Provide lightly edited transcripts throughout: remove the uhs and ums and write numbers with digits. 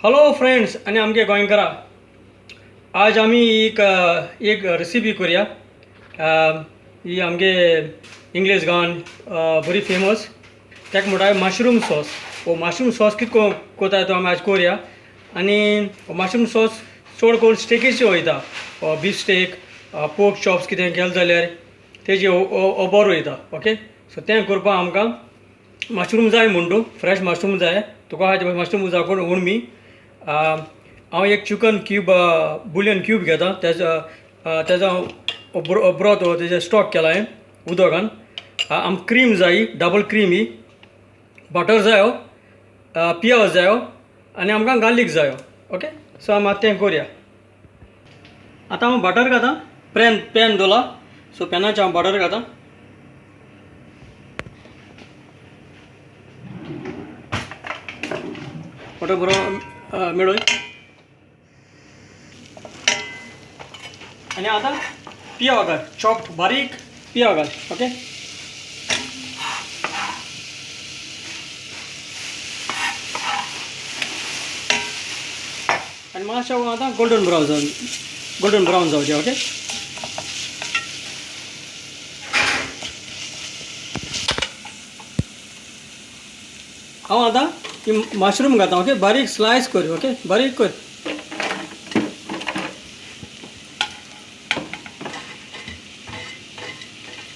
Hello friends आणि आमगे गोंयकारा आज आमी एक रेसिपी करूया ही आमगे इंग्लीश गांवान बरी फेमस ताका म्हणटा मशरूम सॉस वो मशरूम सॉस कितें कोताय तो आमी आज करूया आनी मशरूम सॉस चड करून स्टेकीचे वयता बीफ स्टेक पोर्क चॉप्स कितें केलें जाल्यार तेजे बरो वयता ओके सो तें करपाक आमकां मशरूम जाय म्हणटू फ्रेश मशरूम जाय तुका मशरूम जाय कोण उणमी हांव एक चिकन क्यूब बुलियन क्यूब घेता तेजो ब्रोथ तेजे स्टॉक केला हांवें उदकान आमकां क्रीम जाय डबल क्रीम ही बटर जायो पियाज जायो आनी आमकां गार्लीक जायो ओके सो आमी तें करूया आतां हांव बटर घाता पॅन दवरला सो पॅनाचेर हांव बटर घाता बटर बरो मेळोय आनी आतां पियाव घाल चॉप्ड बारीक पियाव घाल ओके आनी मातशें आतां गोल्डन ब्रावन जावचें ओके हांव आतां मशरूम घाता ओके बारीक स्लायस कर ओके बारीक कर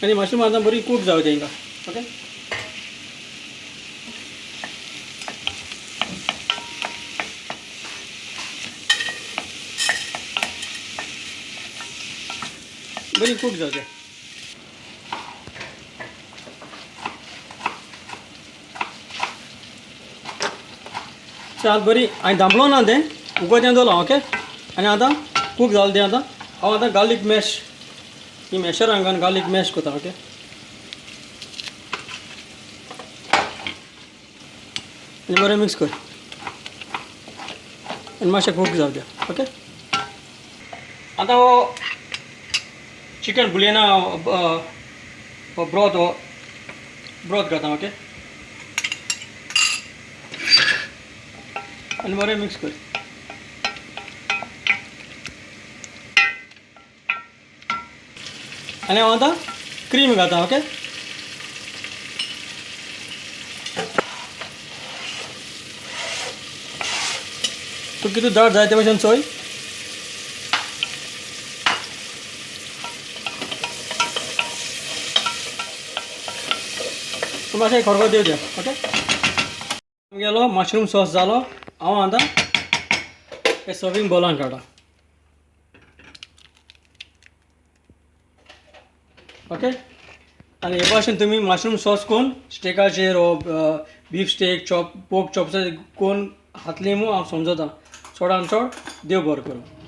आनी मशरूम आतां बरी कूक जावं तेंकां ओके बरी कूक जावं तें चाल बरी हांवें धांपलो ना तें उगोतें दवरलां ओके आनी आतां कूक जालें तें आतां हांव आतां गार्लीक मॅश ही मॅशर हांगान गार्लीक मॅश करता ओके आनी बरें मिक्स कर आनी मातशें कूक जावं तें ओके आतां हो चिकन बुलियना ब्रोथ घाता ओके आनी बरें मिक्स कर आनी हांव आतां क्रीम घाता ओके तूं कितें दाट जाय ते भशेन चोय तूं मातशें खरगो दिव दे ओके गेलो मशरूम सॉस जालो हांव आतां हे सर्विंग बॉलान काडा ओके आनी हे भाशेन तुमी मशरूम सॉस कोण स्टेकाचेर वो बीफ स्टेक पोर्क चॉप्स कोण हातली मू हांव समजता चडान चड देव बरें करूं.